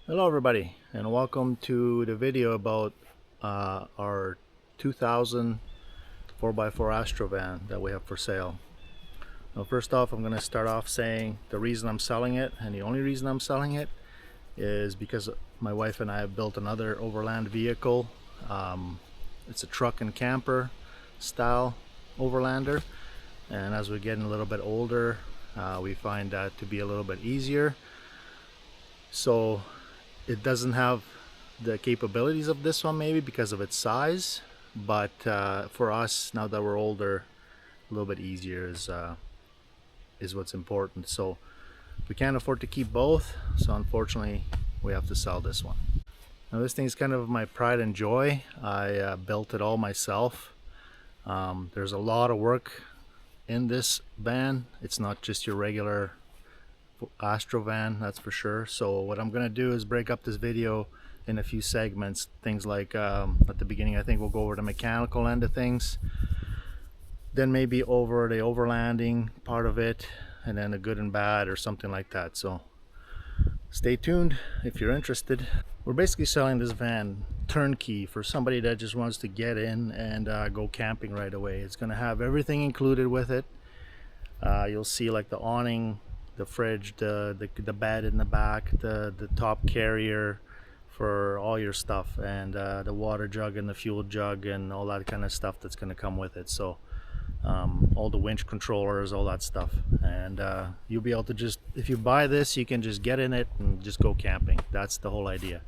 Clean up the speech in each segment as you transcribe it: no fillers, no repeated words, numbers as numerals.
Hello everybody, and welcome to the video about our 2000 4x4 Astro van that we have for sale. Now first off, I'm going to start off saying the reason I'm selling it, and the only reason I'm selling it, is because my wife and I have built another overland vehicle. It's a truck and camper style Overlander, and as we're getting a little bit older, we find that to be a little bit easier. So it doesn't have the capabilities of this one, maybe because of its size, but for us, now that we're older, a little bit easier is what's important. So we can't afford to keep both, so unfortunately we have to sell this one. Now this thing's kind of my pride and joy. I built it all myself. There's a lot of work in this van. It's not just your regular Astro van, that's for sure. So what I'm gonna do is break up this video in a few segments. Things like at the beginning, I think we'll go over the mechanical end of things, then maybe over the overlanding part of it, and then the good and bad or something like that. So stay tuned if you're interested. We're basically selling this van turnkey for somebody that just wants to get in and go camping right away. It's gonna have everything included with it. You'll see like the awning, the fridge, the bed in the back, the top carrier for all your stuff, and the water jug and the fuel jug and all that kind of stuff that's going to come with it. So all the winch controllers, all that stuff, and you'll be able to just, if you buy this, you can just get in it and just go camping. That's the whole idea.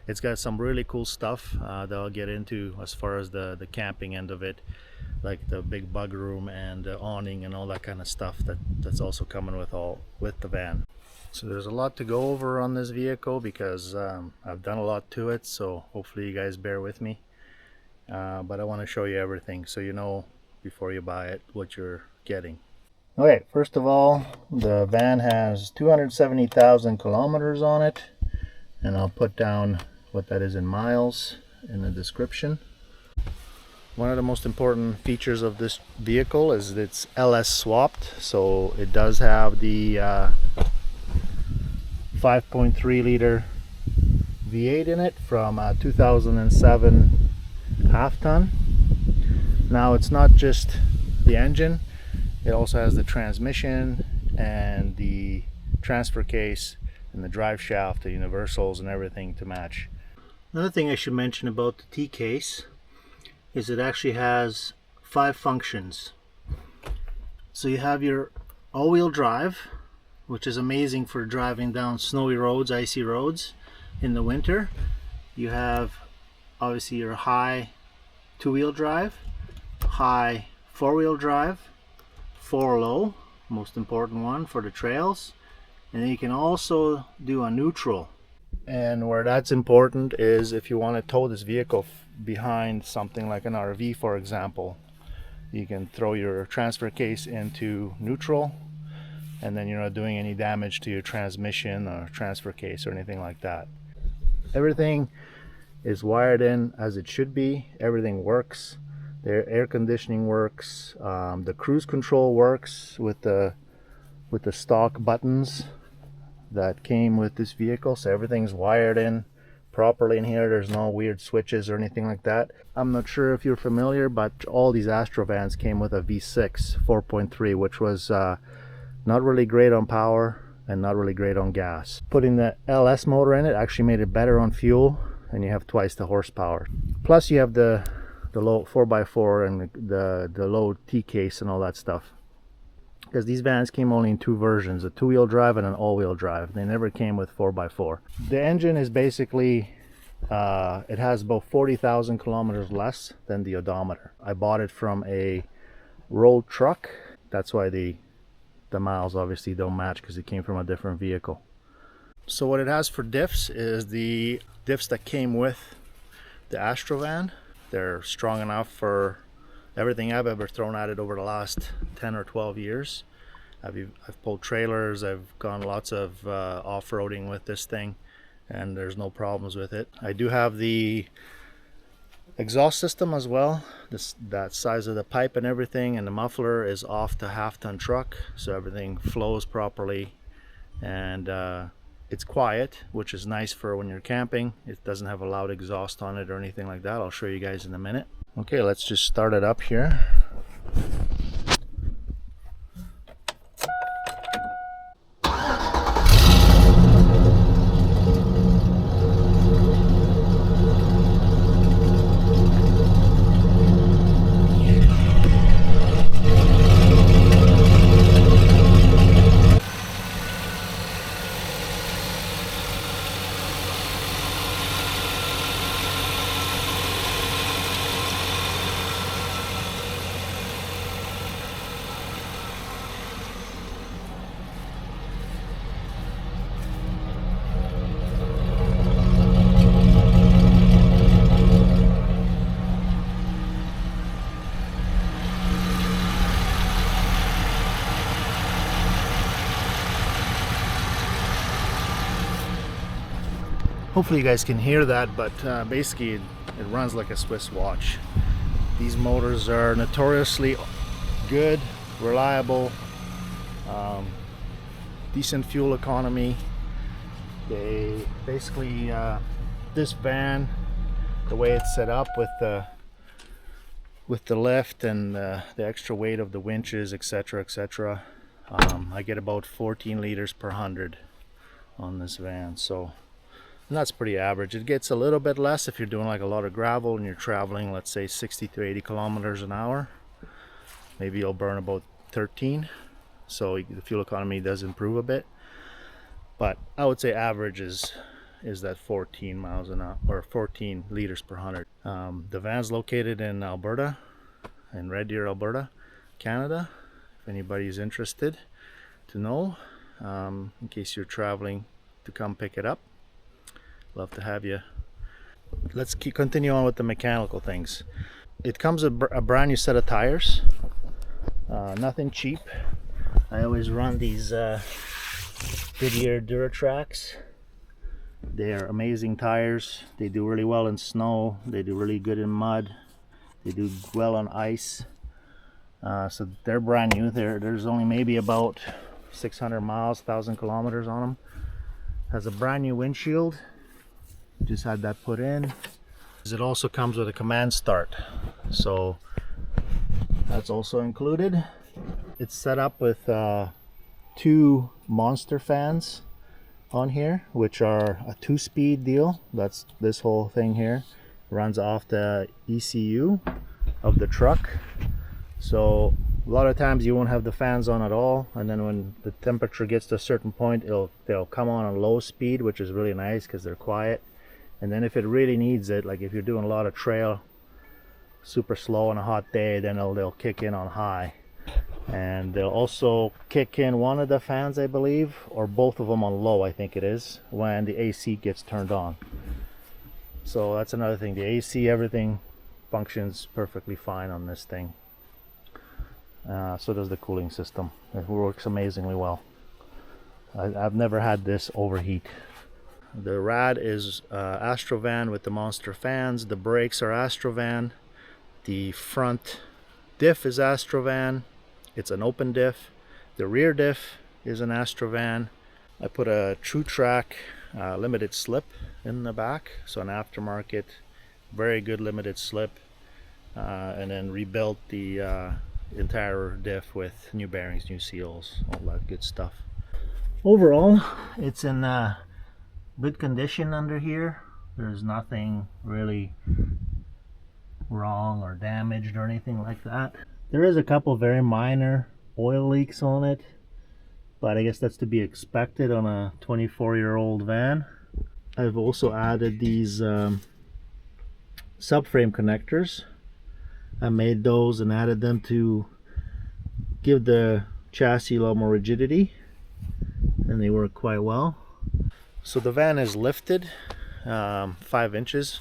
It's got some really cool stuff that I'll get into as far as the camping end of it, like the big bug room and the awning and all that kind of stuff that's also coming with the van. So there's a lot to go over on this vehicle because I've done a lot to it, so hopefully you guys bear with me, but I want to show you everything so you know before you buy it what you're getting. Okay, first of all, the van has 270,000 kilometers on it, and I'll put down what that is in miles in the description. One of the most important features of this vehicle is that it's LS swapped, so it does have the 5.3 liter V8 in it from 2007 half ton. Now it's not just the engine, it also has the transmission and the transfer case and the drive shaft, the universals and everything to match. Another thing I should mention about the T case is it actually has 5 functions. So you have your all-wheel drive, which is amazing for driving down snowy roads, icy roads in the winter. You have obviously your high 2-wheel drive, high 4-wheel drive, 4-low, most important one for the trails, and then you can also do a neutral. And where that's important is if you want to tow this vehicle behind something like an RV, for example, you can throw your transfer case into neutral, and then you're not doing any damage to your transmission or transfer case or anything like that. Everything is wired in as it should be. Everything works. The air conditioning works. The cruise control works with the stock buttons that came with this vehicle, so everything's wired in properly in here. There's no weird switches or anything like that. I'm not sure if you're familiar, but all these Astro vans came with a V6 4.3, which was not really great on power and not really great on gas. Putting the LS motor in it actually made it better on fuel, and you have twice the horsepower. Plus you have the low 4x4 and the low T case and all that stuff, because these vans came only in 2 versions, a 2-wheel drive and an all-wheel drive. They never came with 4x4. The engine is basically it has about 40,000 kilometers less than the odometer. I bought it from a road truck, that's why the miles obviously don't match, because it came from a different vehicle. So what it has for diffs is the diffs that came with the Astro van. They're strong enough for everything I've ever thrown at it over the last 10 or 12 years. I've pulled trailers, I've gone lots of off-roading with this thing, and there's no problems with it. I do have the exhaust system as well. That size of the pipe and everything, and the muffler is off the half-ton truck, so everything flows properly, and It's quiet, which is nice for when you're camping. It doesn't have a loud exhaust on it or anything like that. I'll show you guys in a minute. Okay, let's just start it up here. Hopefully you guys can hear that, but basically it runs like a Swiss watch. These motors are notoriously good, reliable, decent fuel economy. They basically, this van, the way it's set up with the lift and the extra weight of the winches, etc., etc., I get about 14 liters per 100 on this van, so and that's pretty average. It gets a little bit less if you're doing like a lot of gravel and you're traveling, let's say 60 to 80 kilometers an hour. Maybe you'll burn about 13, so the fuel economy does improve a bit. But I would say average is that 14 miles an hour, or 14 liters per 100. The van's located in Alberta, in Red Deer, Alberta, Canada. If anybody's interested to know, in case you're traveling to come pick it up. Love to have you. Let's continue on with the mechanical things. It comes with a brand new set of tires. Nothing cheap. I always run these Goodyear Duratracs. They're amazing tires. They do really well in snow. They do really good in mud. They do well on ice. So they're brand new. There's only maybe about 600 miles, 1,000 kilometers on them. Has a brand new windshield. Just had that put in. It also comes with a command start, so that's also included. It's set up with 2 monster fans on here, which are a 2-speed deal. That's this whole thing here runs off the ECU of the truck, so a lot of times you won't have the fans on at all, and then when the temperature gets to a certain point, they'll come on a low speed, which is really nice because they're quiet. And then if it really needs it, like if you're doing a lot of trail, super slow on a hot day, then they'll kick in on high. And they'll also kick in one of the fans, I believe, or both of them on low, I think it is, when the AC gets turned on. So that's another thing. The AC, everything functions perfectly fine on this thing. So does the cooling system. It works amazingly well. I've never had this overheat. The rad is Astro van with the monster fans. The brakes are Astro van. The front diff is Astro van. It's an open diff. The rear diff is an Astro van. I put a True Track limited slip in the back, so an aftermarket, very good limited slip, and then rebuilt the entire diff with new bearings, new seals, all that good stuff. Overall, it's in good condition under here. There's nothing really wrong or damaged or anything like that. There is a couple very minor oil leaks on it, but I guess that's to be expected on a 24-year-old van. I've also added these subframe connectors. I made those and added them to give the chassis a lot more rigidity, and they work quite well. So the van is lifted 5 inches,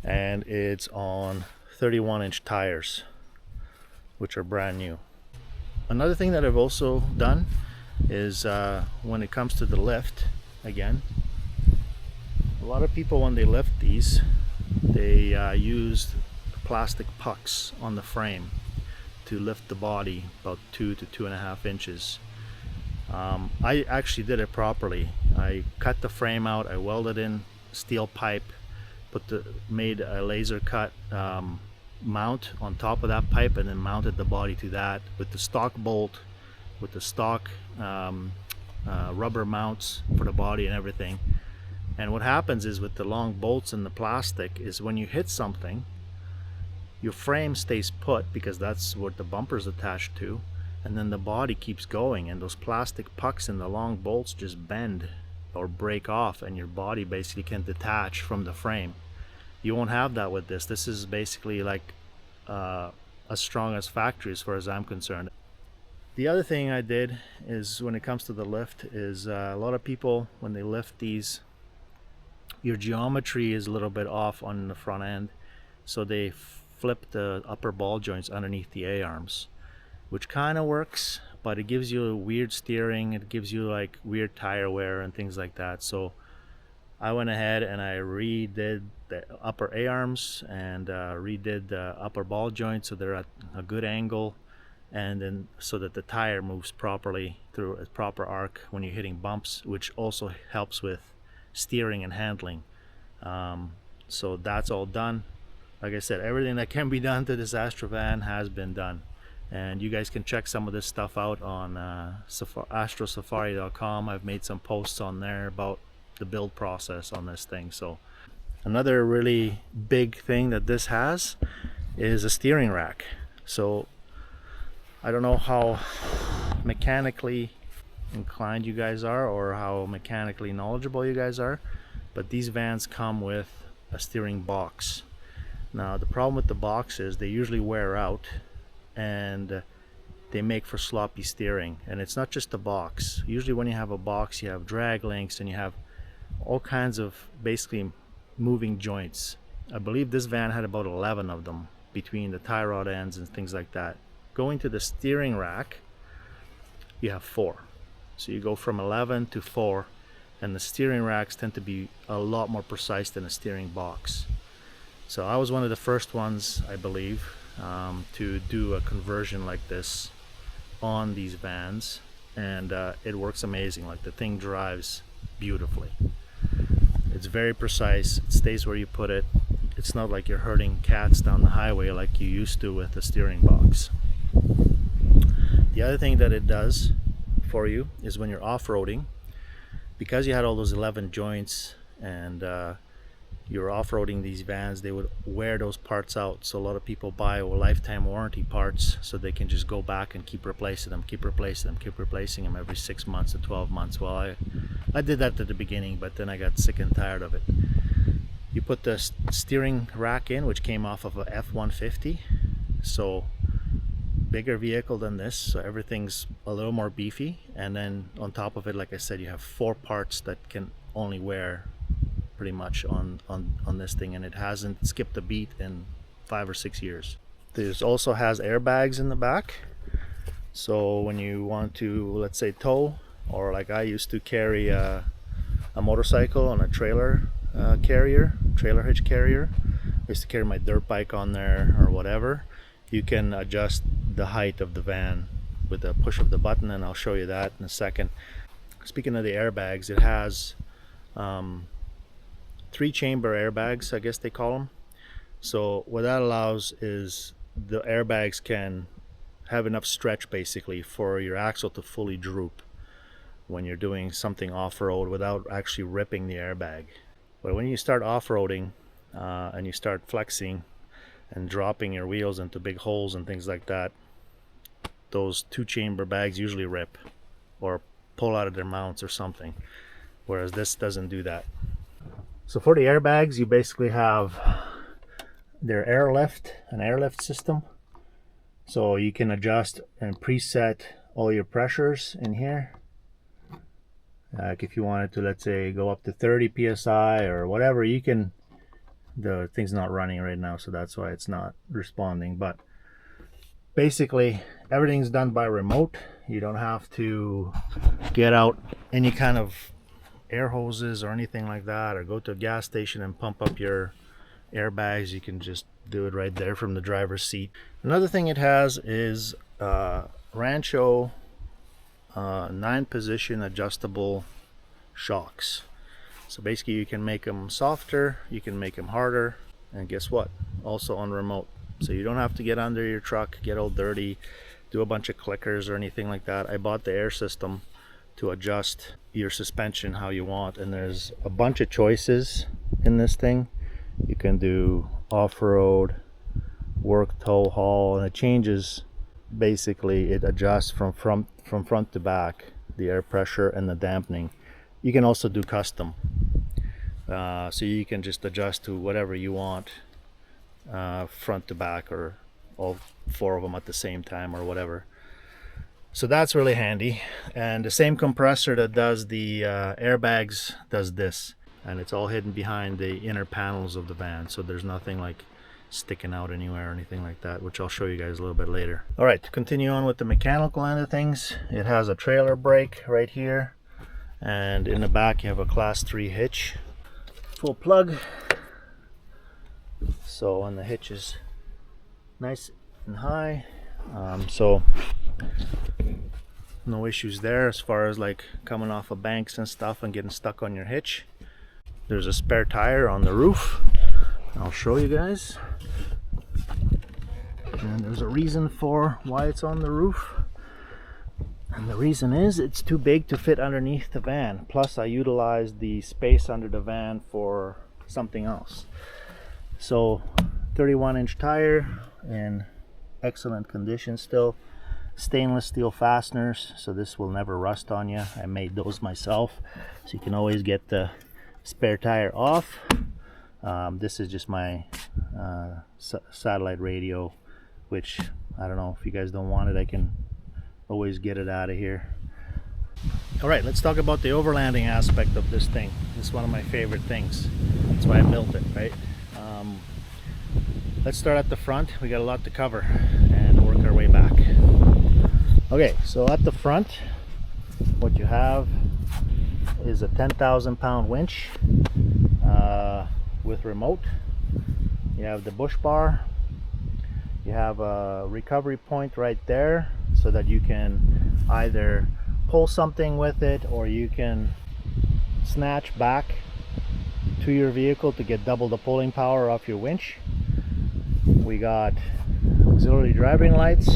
and it's on 31-inch tires, which are brand new. Another thing that I've also done is when it comes to the lift, again, a lot of people when they lift these, they use plastic pucks on the frame to lift the body about 2 to 2.5 inches. I actually did it properly. I cut the frame out, I welded in steel pipe, made a laser cut mount on top of that pipe, and then mounted the body to that with the stock bolt, with the stock rubber mounts for the body and everything. And what happens is with the long bolts and the plastic is when you hit something, your frame stays put because that's what the bumper's attached to, and then the body keeps going, and those plastic pucks and the long bolts just bend or break off, and your body basically can detach from the frame. You won't have that with this. This is basically like as strong as factory as far as I'm concerned. The other thing I did is when it comes to the lift is a lot of people, when they lift these, your geometry is a little bit off on the front end, so they flip the upper ball joints underneath the A-arms, which kind of works, but it gives you weird steering, it gives you like weird tire wear and things like that. So I went ahead and I redid the upper A-arms and redid the upper ball joints so they're at a good angle, and then so that the tire moves properly through a proper arc when you're hitting bumps, which also helps with steering and handling. So that's all done. Like I said, everything that can be done to this Astro van has been done, and you guys can check some of this stuff out on astrosafari.com. I've made some posts on there about the build process on this thing. So another really big thing that this has is a steering rack. So I don't know how mechanically inclined you guys are or how mechanically knowledgeable you guys are, but these vans come with a steering box. Now the problem with the box is they usually wear out and they make for sloppy steering. And it's not just the box. Usually when you have a box, you have drag links and you have all kinds of basically moving joints. I believe this van had about 11 of them between the tie rod ends and things like that. Going to the steering rack, you have 4. So you go from 11 to 4, and the steering racks tend to be a lot more precise than a steering box. So I was one of the first ones, I believe, to do a conversion like this on these vans, and it works amazing. Like, the thing drives beautifully. It's very precise, it stays where you put it. It's not like you're herding cats down the highway like you used to with the steering box. The other thing that it does for you is when you're off-roading, because you had all those 11 joints and you're off-roading these vans, they would wear those parts out. So a lot of people buy lifetime warranty parts so they can just go back and keep replacing them every 6 months to 12 months. Well, I did that at the beginning, but then I got sick and tired of it. You put the steering rack in, which came off of a F-150, so bigger vehicle than this, so everything's a little more beefy. And then on top of it, like I said, you have 4 parts that can only wear pretty much on this thing, and it hasn't skipped a beat in 5 or 6 years. This also has airbags in the back, so when you want to, let's say, tow, or like I used to carry a motorcycle on a trailer hitch carrier. I used to carry my dirt bike on there or whatever. You can adjust the height of the van with a push of the button, and I'll show you that in a second. Speaking of the airbags, it has 3 chamber airbags, I guess they call them. So what that allows is the airbags can have enough stretch basically for your axle to fully droop when you're doing something off-road without actually ripping the airbag. But when you start off-roading and you start flexing and dropping your wheels into big holes and things like that, those 2 chamber bags usually rip or pull out of their mounts or something, whereas this doesn't do that. So for the airbags, you basically have their an airlift system, so you can adjust and preset all your pressures in here. Like if you wanted to, let's say, go up to 30 psi or whatever, you can. The thing's not running right now, so that's why it's not responding, but basically everything's done by remote. You don't have to get out any kind of air hoses or anything like that, or go to a gas station and pump up your airbags. You can just do it right there from the driver's seat. Another thing it has is Rancho 9-position adjustable shocks. So basically you can make them softer, you can make them harder, and guess what? Also on remote. So you don't have to get under your truck, get all dirty, do a bunch of clickers or anything like that. I bought the air system to adjust your suspension how you want, and there's a bunch of choices in this thing. You can do off-road, work, tow, haul, and it changes. Basically it adjusts from front to back, the air pressure and the dampening. You can also do custom, so you can just adjust to whatever you want, front to back, or all 4 of them at the same time, or whatever. So that's really handy. And the same compressor that does the airbags does this, and it's all hidden behind the inner panels of the van, so there's nothing like sticking out anywhere or anything like that, which I'll show you guys a little bit later. All right, to continue on with the mechanical end of things, it has a trailer brake right here, and in the back you have a class 3 hitch, full plug. So on the hitch is nice and high, so no issues there as far as like coming off of banks and stuff and getting stuck on your hitch. There's a spare tire on the roof, I'll show you guys, and there's a reason for why it's on the roof, and the reason is it's too big to fit underneath the van. Plus I utilized the space under the van for something else. So 31-inch tire in excellent condition still, stainless steel fasteners, so this will never rust on you. I made those myself, so you can always get the spare tire off. This is just my satellite radio, which I don't know, if you guys don't want it, I can always get it out of here. All right, let's talk about the overlanding aspect of this thing. This is one of my favorite things. That's why I built it, right? Let's start at the front. We got a lot to cover and work our way back. Okay, so at the front, what you have is a 10,000-pound winch with remote. You have the bush bar. You have a recovery point right there so that you can either pull something with it, or you can snatch back to your vehicle to get double the pulling power off your winch. We got auxiliary driving lights.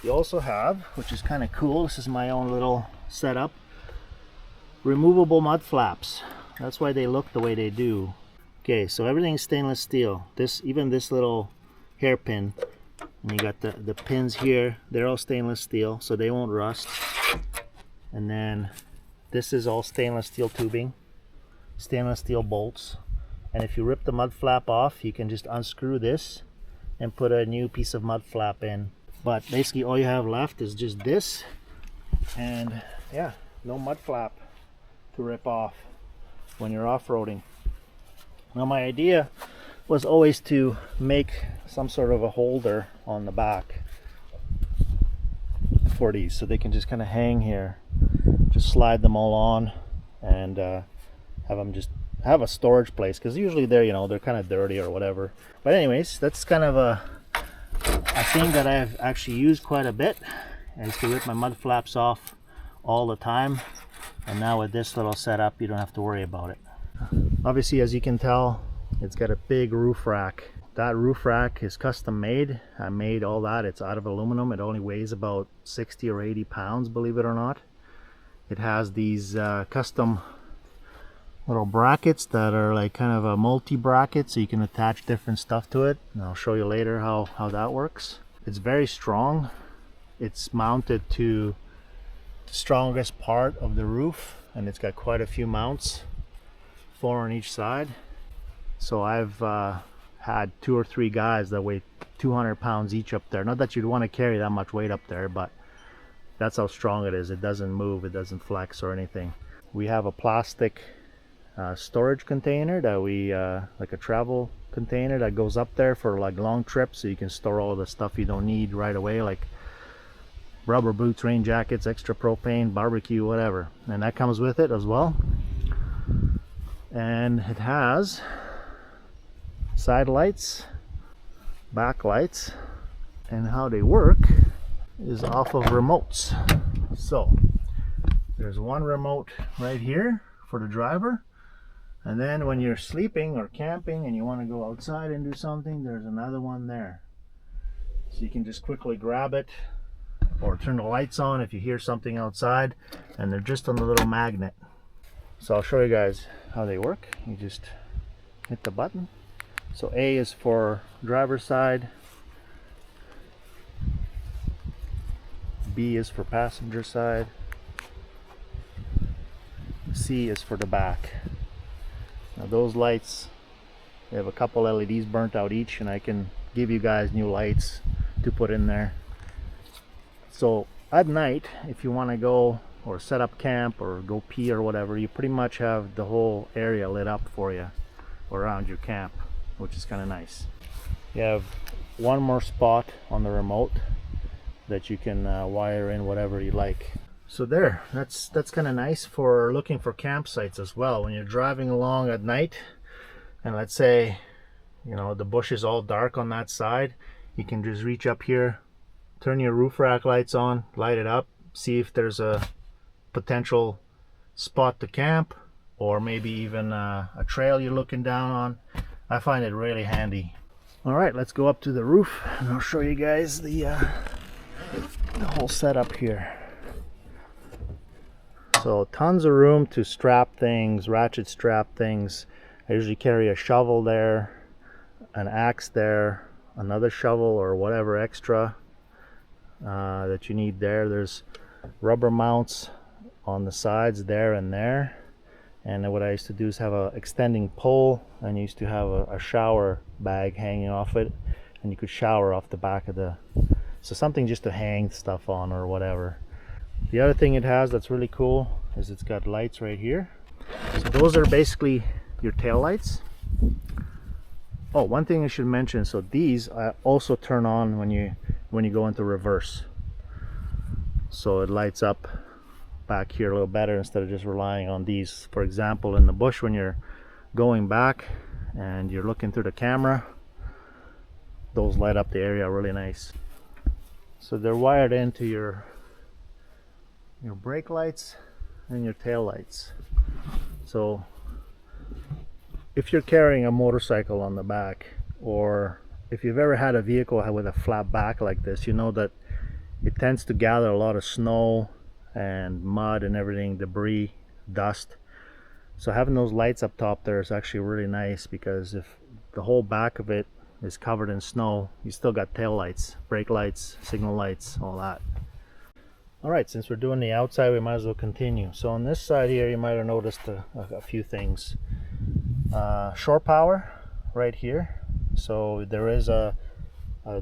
You also have, which is kind of cool, this is my own little setup, removable mud flaps. That's why they look the way they do. Okay, so everything's stainless steel. Even this little hairpin, and you got the pins here, they're all stainless steel, so they won't rust. And then this is all stainless steel tubing, stainless steel bolts. And if you rip the mud flap off, you can just unscrew this and put a new piece of mud flap in. But basically all you have left is just this, and yeah, no mud flap to rip off when you're off-roading. Now my idea was always to make some sort of a holder on the back for these, so they can just kind of hang here. Just slide them all on and have a storage place, because usually they're, you know, they're kind of dirty or whatever. But anyways, that's kind of a thing that I've actually used quite a bit. I used to rip my mud flaps off all the time, and now with this little setup you don't have to worry about it. Obviously, as you can tell, it's got a big roof rack. That roof rack is custom made. I made all that. It's out of aluminum. It only weighs about 60 or 80 pounds, believe it or not. It has these custom little brackets that are like kind of a multi-bracket, so you can attach different stuff to it, and I'll show you later how that works. It's very strong. It's mounted to the strongest part of the roof, and it's got quite a few mounts, 4 on each side. So I've had 2 or 3 guys that weigh 200 pounds each up there. Not that you'd want to carry that much weight up there, but that's how strong it is. It doesn't move, it doesn't flex or anything. We have a plastic storage container that we like a travel container that goes up there for like long trips, so you can store all the stuff you don't need right away, like rubber boots, rain jackets, extra propane, barbecue, whatever. And that comes with it as well. And it has side lights, back lights, and how they work is off of remotes. So there's one remote right here for the driver, and then when you're sleeping or camping and you want to go outside and do something, there's another one there. So you can just quickly grab it or turn the lights on if you hear something outside, and they're just on the little magnet. So I'll show you guys how they work. You just hit the button. So A is for driver's side, B is for passenger side, C is for the back. Now those lights, they have a couple LEDs burnt out each, and I can give you guys new lights to put in there. So at night, if you want to go or set up camp or go pee or whatever, you pretty much have the whole area lit up for you around your camp, which is kind of nice. You have one more spot on the remote that you can wire in whatever you like. So there, that's kind of nice for looking for campsites as well. When you're driving along at night, and let's say, you know, the bush is all dark on that side, you can just reach up here, turn your roof rack lights on, light it up, see if there's a potential spot to camp, or maybe even a trail you're looking down on. I find it really handy. All right, let's go up to the roof and I'll show you guys the whole setup here. So tons of room to strap things, ratchet strap things. I usually carry a shovel there, an axe there, another shovel or whatever extra that you need there. There's rubber mounts on the sides there and there. And what I used to do is have a extending pole, and used to have a shower bag hanging off it, and you could shower off the back of the, so something just to hang stuff on or whatever. The other thing it has that's really cool is it's got lights right here. So those are basically your tail lights. Oh, one thing I should mention, so these also turn on when you go into reverse. So it lights up back here a little better instead of just relying on these. For example, in the bush, when you're going back and you're looking through the camera, those light up the area really nice. So they're wired into your brake lights and your tail lights. So if you're carrying a motorcycle on the back, or if you've ever had a vehicle with a flat back like this, you know that it tends to gather a lot of snow and mud and everything, debris, dust. So having those lights up top there is actually really nice, because if the whole back of it is covered in snow, you still got tail lights, brake lights, signal lights, all that. All right, since we're doing the outside, we might as well continue. So on this side here, you might have noticed a few things. Shore power right here. So there is a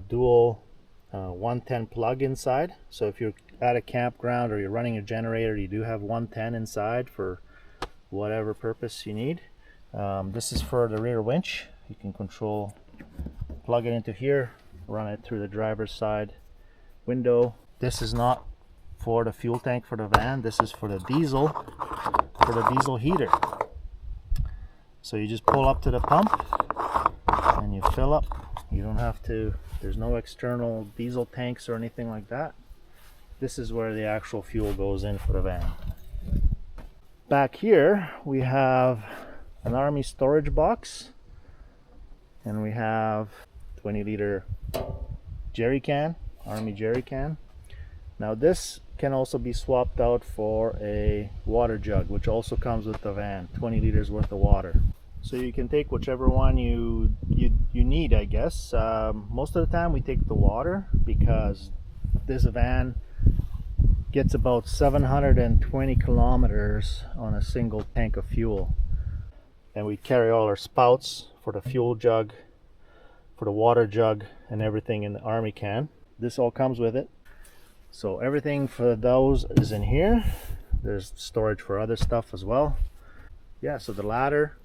dual 110 plug inside. So if you're at a campground or you're running a generator, you do have 110 inside for whatever purpose you need. This is for the rear winch. You can control, plug it into here, run it through the driver's side window. This is not for the fuel tank for the van. This is for the diesel heater. So you just pull up to the pump and you fill up. You don't have to, there's no external diesel tanks or anything like that. This is where the actual fuel goes in for the van. Back here we have an Army storage box, and we have 20-liter jerry can, Army jerry can. Now this can also be swapped out for a water jug, which also comes with the van, 20 liters worth of water. So you can take whichever one you need, I guess. Most of the time we take the water, because this van gets about 720 kilometers on a single tank of fuel. And we carry all our spouts for the fuel jug, for the water jug, and everything in the Army can. This all comes with it. So everything for those is in here. There's storage for other stuff as well. Yeah, so the ladder,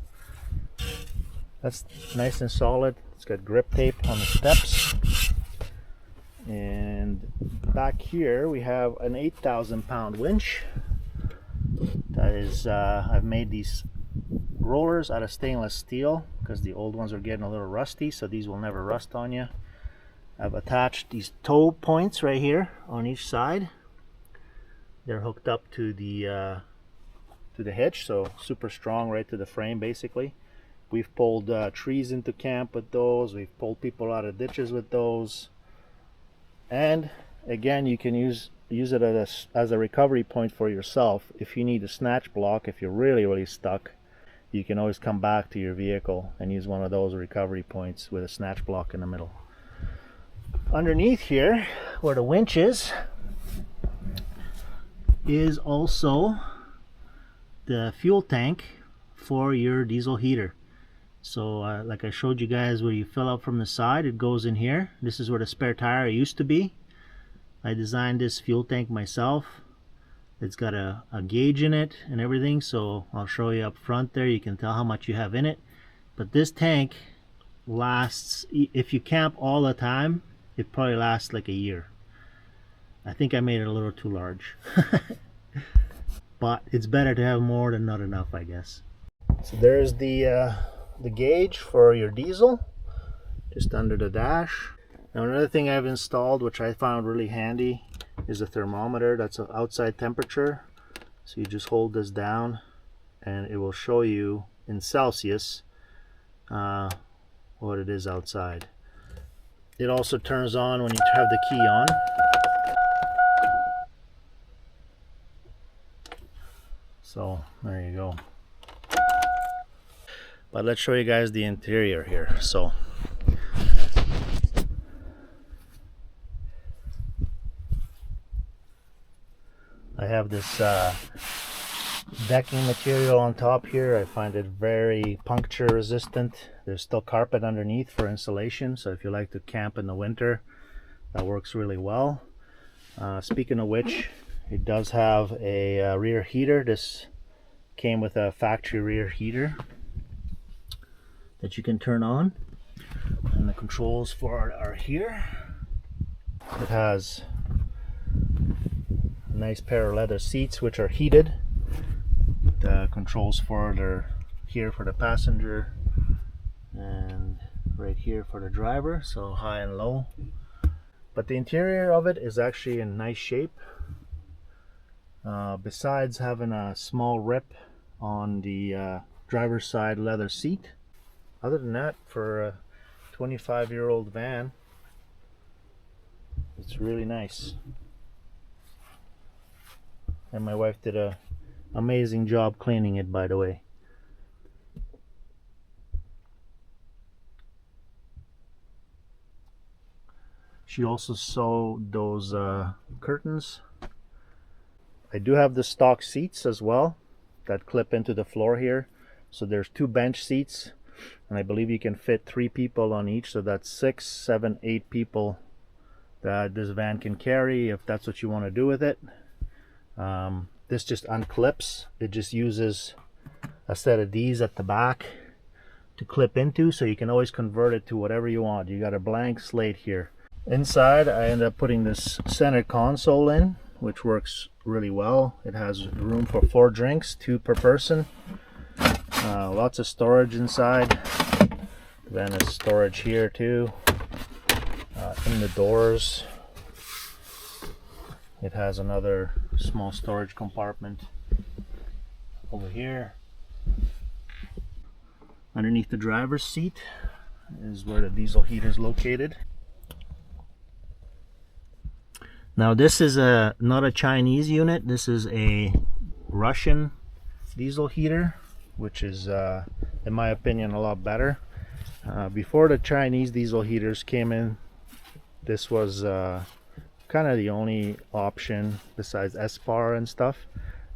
that's nice and solid. It's got grip tape on the steps. And back here we have an 8,000 pound winch. That is, I've made these rollers out of stainless steel because the old ones are getting a little rusty, so these will never rust on you. I've attached these toe points right here on each side, They're hooked up to the hitch, so super strong right to the frame basically. We've pulled trees into camp with those. We've pulled people out of ditches with those. And again, you can use it as a recovery point for yourself. If you need a snatch block, if you're really stuck, you can always come back to your vehicle and use one of those recovery points with a snatch block in the middle. Underneath here, where the winch is also the fuel tank for your diesel heater. So like I showed you guys, where you fill up from the side, it goes in here. This is where the spare tire used to be. I designed this fuel tank myself. It's got a gauge in it and everything, so I'll show you up front there. You can tell how much you have in it. But this tank lasts, if you camp all the time, it probably lasts like a year. I think I made it a little too large. But it's better to have more than not enough, I guess. So there's the gauge for your diesel, just under the dash. Now another thing I've installed, which I found really handy, is a thermometer. That's an outside temperature. So you just hold this down and it will show you in Celsius what it is outside. It also turns on when you have the key on. So there you go. But let's show you guys the interior here. So I have this decking material on top here. I find it very puncture resistant. There's still carpet underneath for insulation, so if you like to camp in the winter, that works really well. Speaking of which, it does have a rear heater. This came with a factory rear heater that you can turn on, and the controls for it are here. It has a nice pair of leather seats which are heated. The controls for it are here for the passenger and right here for the driver, so high and low. But the interior of it is actually in nice shape. Besides having a small rip on the driver's side leather seat, other than that, for a 25-year-old van, it's really nice. And my wife did an amazing job cleaning it, by the way. She also sewed those curtains. I do have the stock seats as well that clip into the floor here. So there's 2 bench seats, and I believe you can fit 3 people on each, so that's 6, 7, 8 people that this van can carry if that's what you want to do with it. This just unclips. It just uses a set of these at the back to clip into, so you can always convert it to whatever you want. You got a blank slate here. Inside, I end up putting this center console in, which works really well. It has room for 4 drinks, 2 per person. Lots of storage inside. Then there's storage here too. In the doors, it has another small storage compartment over here. Underneath the driver's seat is where the diesel heater is located. Now this is not a Chinese unit. This is a Russian diesel heater, which is in my opinion a lot better. Before the Chinese diesel heaters came in, this was kind of the only option besides SPAR and stuff,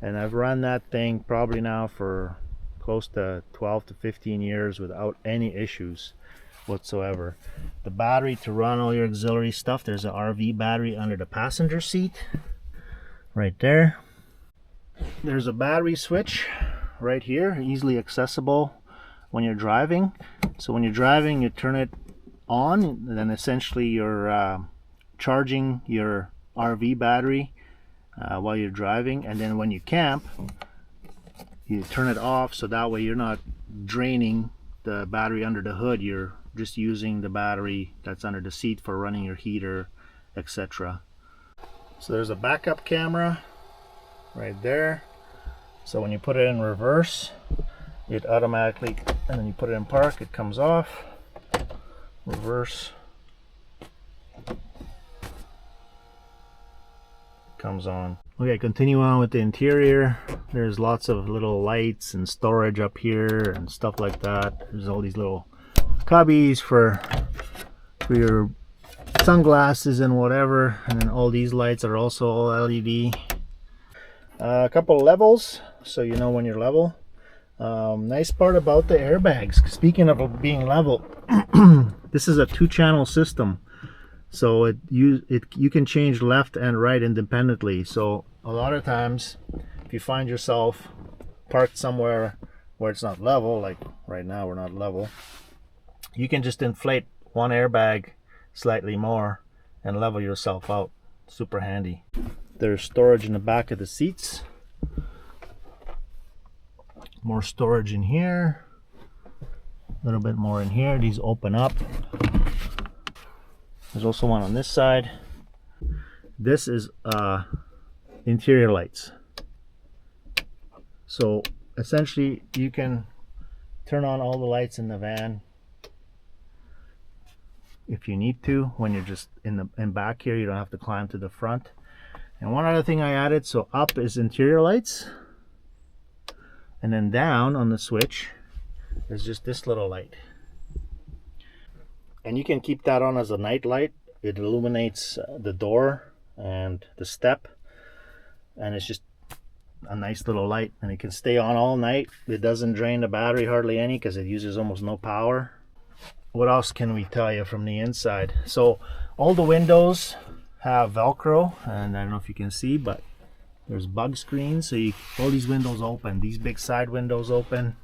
and I've run that thing probably now for close to 12 to 15 years without any issues whatsoever. The battery to run all your auxiliary stuff, there's an RV battery under the passenger seat right there. There's a battery switch right here, easily accessible when you're driving. So when you're driving, you turn it on, and then essentially you're charging your RV battery while you're driving, and then when you camp, you turn it off, so that way you're not draining the battery under the hood. You're just using the battery that's under the seat for running your heater, etc. So there's a backup camera right there. So when you put it in reverse, it automatically, and then you put it in park, it comes off. Reverse, comes on. Okay, continue on with the interior. There's lots of little lights and storage up here and stuff like that. There's all these little cubbies for your sunglasses and whatever, and then all these lights are also all LED. A couple levels, so you know when you're level. Nice part about the airbags, speaking of being level, this is a 2-channel system, so you can change left and right independently. So a lot of times if you find yourself parked somewhere where it's not level, like right now we're not level, you can just inflate one airbag slightly more and level yourself out. Super handy. There's storage in the back of the seats. More storage in here. A little bit more in here. These open up. There's also one on this side. This is interior lights. So essentially you can turn on all the lights in the van if you need to. When you're just in back here, you don't have to climb to the front. And one other thing I added, so up is interior lights, and then down on the switch is just this little light, and you can keep that on as a night light. It illuminates the door and the step, and it's just a nice little light, and it can stay on all night. It doesn't drain the battery hardly any because it uses almost no power. What else can we tell you from the inside? So all the windows have Velcro, and I don't know if you can see, but there's bug screens, so all these windows open. These big side windows open,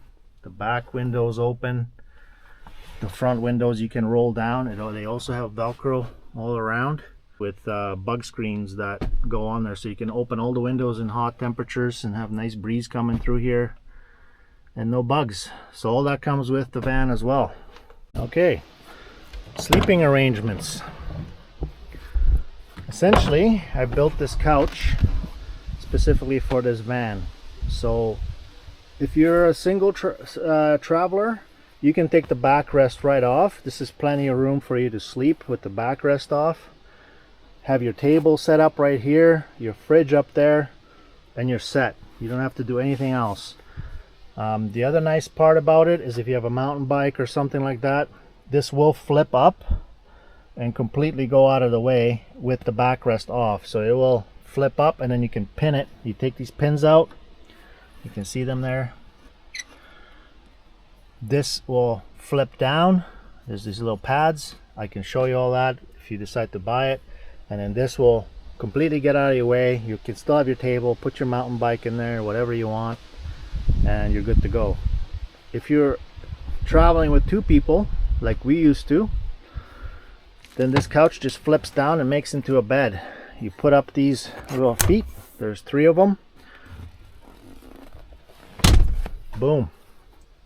the back windows open, the front windows you can roll down. They also have Velcro all around with bug screens that go on there, so you can open all the windows in hot temperatures and have nice breeze coming through here and no bugs. So all that comes with the van as well. Okay, sleeping arrangements. Essentially, I built this couch specifically for this van. So if you're a single traveler, you can take the backrest right off. This is plenty of room for you to sleep with the backrest off. Have your table set up right here, your fridge up there, and you're set. You don't have to do anything else. The other nice part about it is if you have a mountain bike or something like that, this will flip up and completely go out of the way with the backrest off. So it will flip up, and then you can pin it. You take these pins out, you can see them there. This will flip down. There's these little pads. I can show you all that if you decide to buy it. And then this will completely get out of your way. You can still have your table, put your mountain bike in there, whatever you want, and you're good to go. If you're traveling with 2 people like we used to, then this couch just flips down and makes into a bed. You put up these little feet, there's 3 of them. Boom,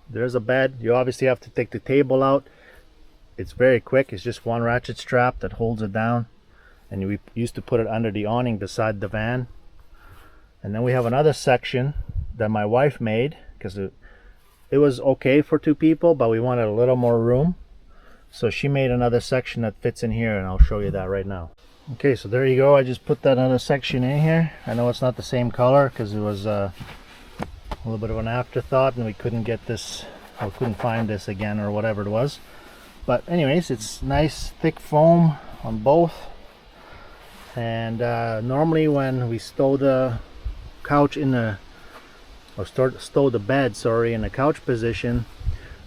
there's a bed. You obviously have to take the table out. It's very quick. It's just one ratchet strap that holds it down, and we used to put it under the awning beside the van. And then we have another section that my wife made because it was okay for 2 people, but we wanted a little more room. So she made another section that fits in here, and I'll show you that right now. Okay, so there you go. I just put that other section in here. I know it's not the same color because it was a little bit of an afterthought, and we couldn't get this, or couldn't find this again, or whatever it was. But anyways, it's nice thick foam on both. And normally when we stow the couch in the, or stow the bed, sorry, in the couch position,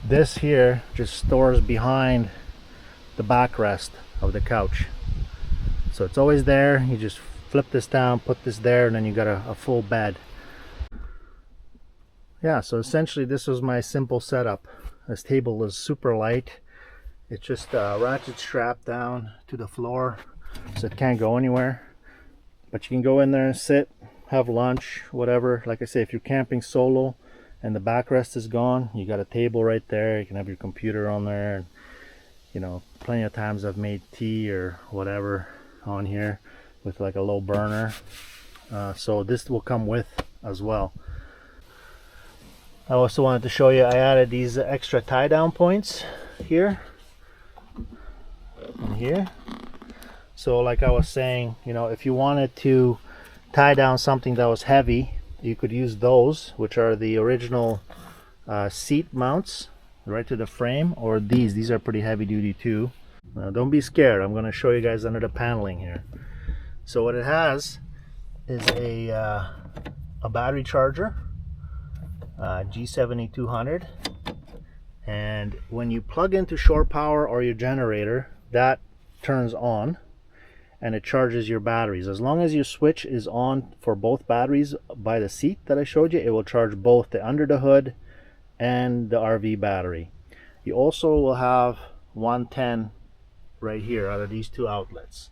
this here just stores behind the backrest of the couch. So it's always there. You just flip this down, put this there, and then you got a full bed. Yeah, so essentially this was my simple setup. This table is super light. It's just a ratchet strap down to the floor, so it can't go anywhere. But you can go in there and sit, have lunch, whatever. Like I say, if you're camping solo and the backrest is gone, you got a table right there. You can have your computer on there, and you know, plenty of times I've made tea or whatever on here with like a low burner, so this will come with as well. I also wanted to show you, I added these extra tie down points here and here. So like I was saying, you know, if you wanted to tie down something that was heavy, you could use those, which are the original seat mounts right to the frame, or these are pretty heavy duty too. Now don't be scared, I'm going to show you guys under the paneling here. So what it has is a battery charger, G7200, and when you plug into shore power or your generator, that turns on and it charges your batteries. As long as your switch is on for both batteries by the seat that I showed you, it will charge both the under the hood and the RV battery. You also will have 110 right here out of these two outlets.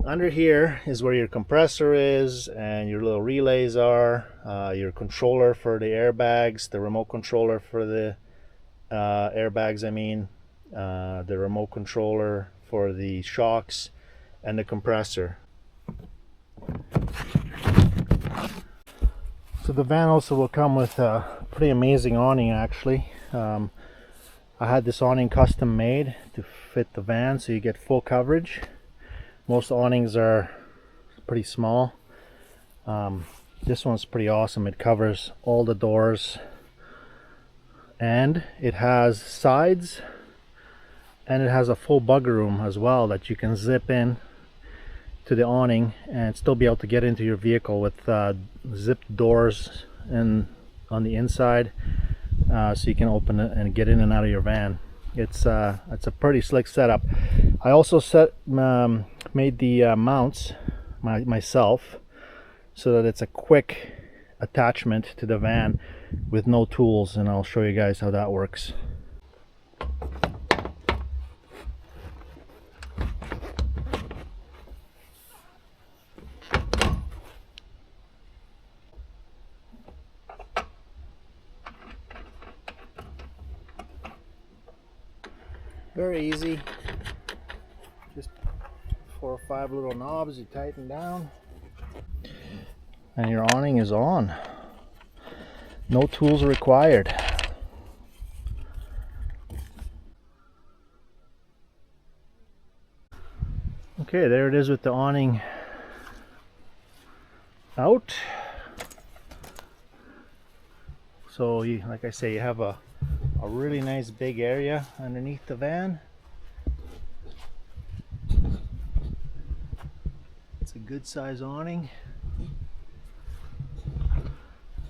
Under here is where your compressor is and your little relays are, your controller for the airbags, the remote controller for the airbags, I mean, the remote controller for the shocks, and the compressor. So the van also will come with a pretty amazing awning actually. I had this awning custom made to fit the van so you get full coverage. Most awnings are pretty small. This one's pretty awesome. It covers all the doors and it has sides, and it has a full bug room as well that you can zip in to the awning and still be able to get into your vehicle with zipped doors and on the inside, so you can open it and get in and out of your van. It's a pretty slick setup. I also made the mounts myself so that it's a quick attachment to the van with no tools, and I'll show you guys how that works. Very easy, just 4 or 5 little knobs you tighten down and your awning is on. No tools required. Okay, there it is with the awning out. So you, like I say, you have a really nice big area underneath the van. It's a good size awning.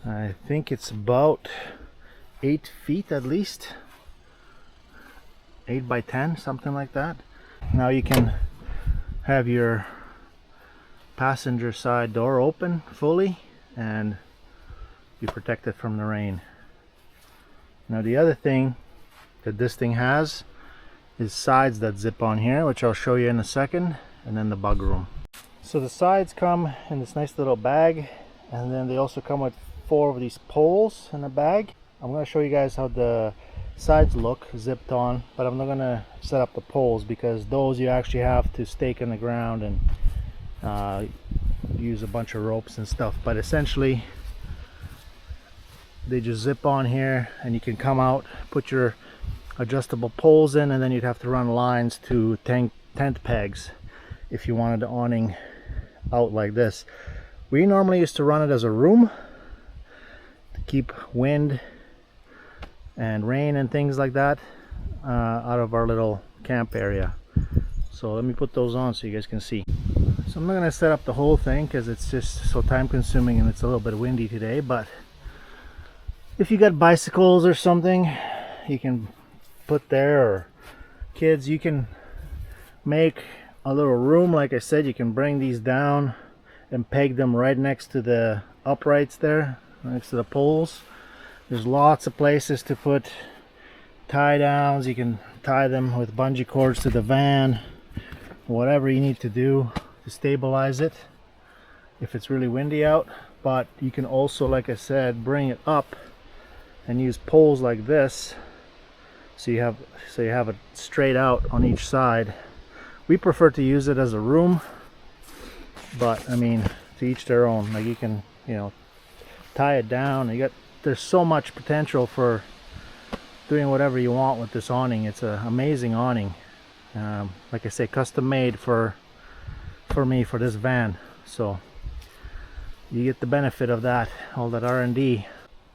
I think it's about 8 feet at least, 8 by 10, something like that. Now you can have your passenger side door open fully and be protected from the rain. Now the other thing that this thing has is sides that zip on here, which I'll show you in a second, and then the bug room. So the sides come in this nice little bag, and then they also come with 4 of these poles in a bag. I'm going to show you guys how the sides look zipped on, but I'm not going to set up the poles because those you actually have to stake in the ground and use a bunch of ropes and stuff. But essentially they just zip on here and you can come out, put your adjustable poles in, and then you'd have to run lines to tent pegs if you wanted the awning out like this. We normally used to run it as a room to keep wind and rain and things like that out of our little camp area. So let me put those on so you guys can see. So I'm not going to set up the whole thing because it's just so time consuming and it's a little bit windy today, but if you got bicycles or something you can put there, or kids, you can make a little room. Like I said, you can bring these down and peg them right next to the uprights there, next to the poles. There's lots of places to put tie downs. You can tie them with bungee cords to the van, whatever you need to do to stabilize it if it's really windy out. But you can also, like I said, bring it up and use poles like this, so you have it straight out on each side. We prefer to use it as a room, but I mean, to each their own. Like you can, you know, tie it down. There's so much potential for doing whatever you want with this awning. It's an amazing awning. Like I say, custom made for me for this van. So you get the benefit of that, all that R&D.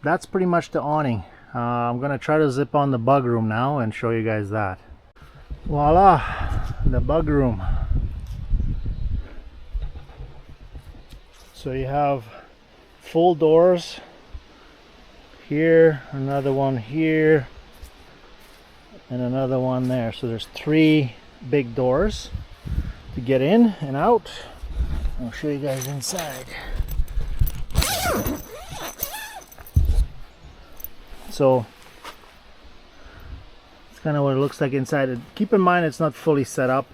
That's pretty much the awning. I'm gonna try to zip on the bug room now and show you guys that. Voila, the bug room. So you have full doors here, another one here, and another one there. So there's 3 big doors to get in and out. I'll show you guys inside. So it's kind of what it looks like inside. Keep in mind it's not fully set up.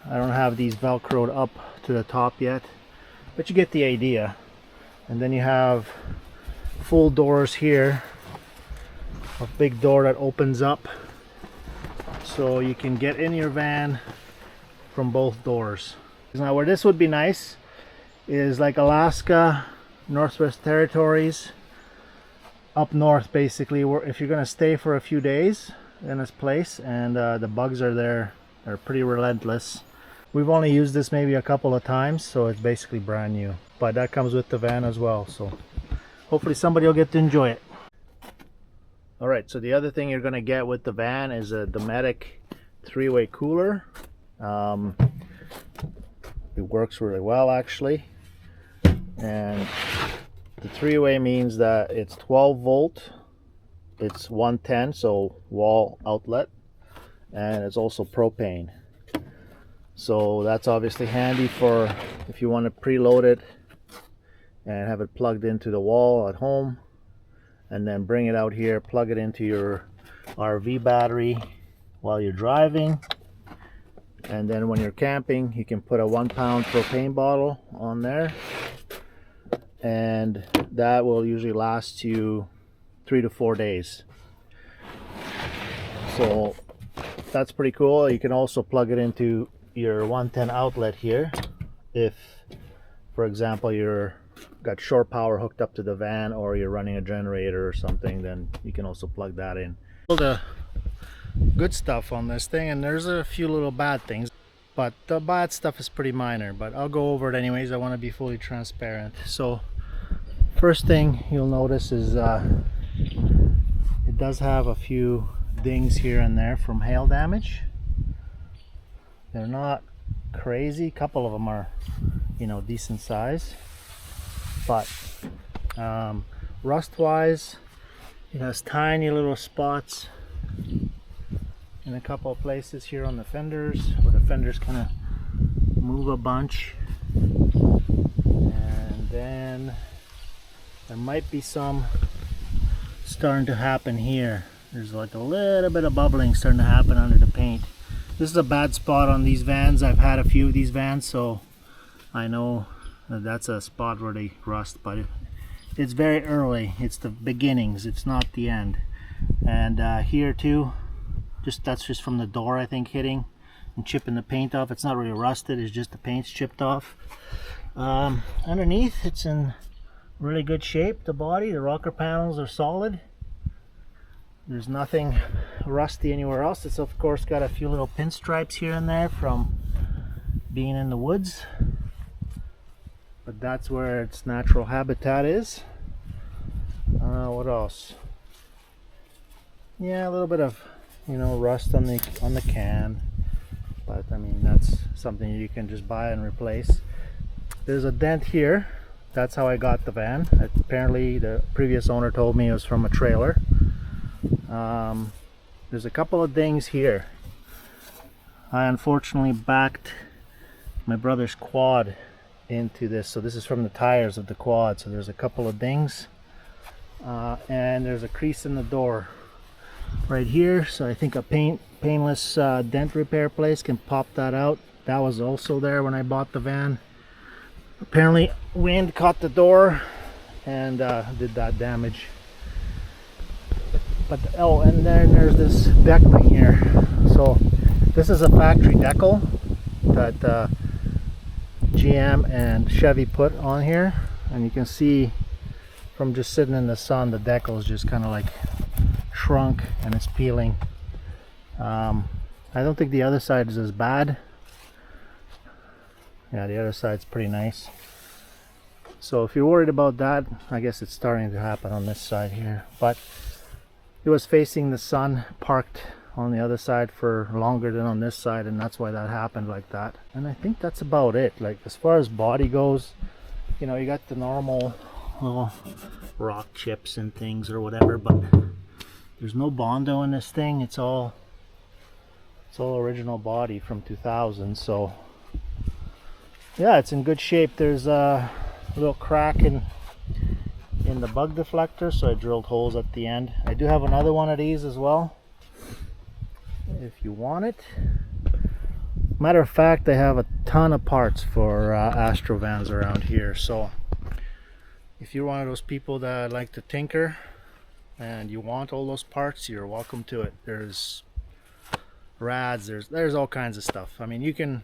I don't have these velcroed up to the top yet, but you get the idea. And then you have full doors here, a big door that opens up so you can get in your van from both doors. Now where this would be nice is like Alaska, Northwest Territories, up north basically, where if you're going to stay for a few days in this place and the bugs are there, they're pretty relentless. We've only used this maybe a couple of times, so it's basically brand new, but that comes with the van as well, so hopefully somebody will get to enjoy it. Alright, so the other thing you're going to get with the van is a Dometic 3-way cooler. It works really well actually, and the 3-way means that it's 12 volt, it's 110, so wall outlet, and it's also propane. So that's obviously handy for if you want to preload it and have it plugged into the wall at home, and then bring it out here, plug it into your RV battery while you're driving. And then when you're camping, you can put a 1-pound propane bottle on there, and that will usually last you 3 to 4 days. So that's pretty cool. You can also plug it into your 110 outlet here if, for example, you're got shore power hooked up to the van, or you're running a generator or something, then you can also plug that in. The good stuff on this thing, and there's a few little bad things, but the bad stuff is pretty minor, but I'll go over it anyways. I want to be fully transparent. So first thing you'll notice is it does have a few dings here and there from hail damage. They're not crazy, a couple of them are, you know, decent size, but rust wise it has tiny little spots in a couple of places here on the fenders, where the fenders kind of move a bunch, and then there might be some starting to happen here. There's like a little bit of bubbling starting to happen under the paint. This is a bad spot on these vans. I've had a few of these vans, so I know that that's a spot where they rust, but it's very early. It's the beginnings, it's not the end. And here too, that's just from the door, I think, hitting and chipping the paint off. It's not really rusted, it's just the paint's chipped off. Underneath, it's in really good shape. The body, the rocker panels are solid. There's nothing rusty anywhere else. It's of course got a few little pinstripes here and there from being in the woods, but that's where its natural habitat is. What else? Yeah, a little bit of, you know, rust on the can, but I mean that's something you can just buy and replace. There's a dent here. That's how I got the van. Apparently the previous owner told me it was from a trailer. There's a couple of dings here. I unfortunately backed my brother's quad into this, so this is from the tires of the quad. So there's a couple of dings, and there's a crease in the door right here, so I think a painless dent repair place can pop that out. That was also there when I bought the van. Apparently wind caught the door and did that damage. But oh, and then there's this deck thing here. So this is a factory decal that GM and Chevy put on here, and you can see from just sitting in the sun the decal is just kind of like shrunk and it's peeling. I don't think the other side is as bad. Yeah, the other side's pretty nice. So if you're worried about that, I guess it's starting to happen on this side here. But it was facing the sun, parked on the other side for longer than on this side, and that's why that happened like that. And I think that's about it. Like, as far as body goes, you know, you got the normal little rock chips and things or whatever, but there's no Bondo in this thing. It's all original body from 2000. So yeah, it's in good shape. There's a little crack in the bug deflector, so I drilled holes at the end. I do have another one of these as well if you want it. Matter of fact, I have a ton of parts for Astro vans around here, so if you're one of those people that like to tinker and you want all those parts, you're welcome to it. There's rads, there's all kinds of stuff. I mean, you can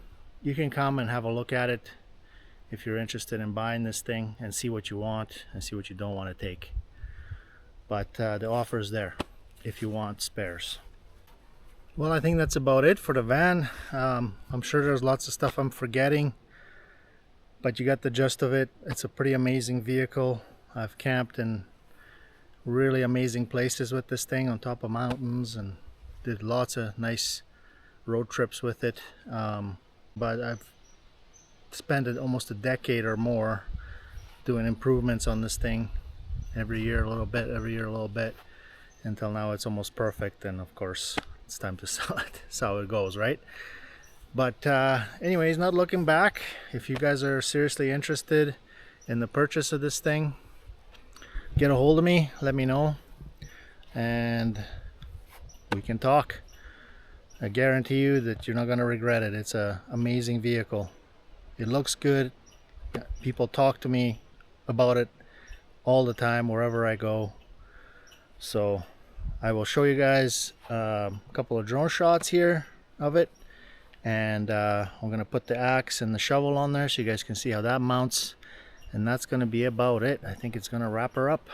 come and have a look at it if you're interested in buying this thing and see what you want and see what you don't want to take. But the offer is there if you want spares. Well, I think that's about it for the van. I'm sure there's lots of stuff I'm forgetting, but you got the gist of it. It's a pretty amazing vehicle. I've camped in really amazing places with this thing, on top of mountains, and did lots of nice road trips with it. But I've spent almost a decade or more doing improvements on this thing, every year a little bit, every year a little bit, until now it's almost perfect. And of course it's time to sell it. That's how it goes, right? But anyways, not looking back. If you guys are seriously interested in the purchase of this thing, get a hold of me, let me know, and we can talk. I guarantee you that you're not going to regret it. It's an amazing vehicle. It looks good. People talk to me about it all the time wherever I go. So I will show you guys a couple of drone shots here of it, and I'm going to put the axe and the shovel on there so you guys can see how that mounts, and that's going to be about it. I think it's going to wrap her up.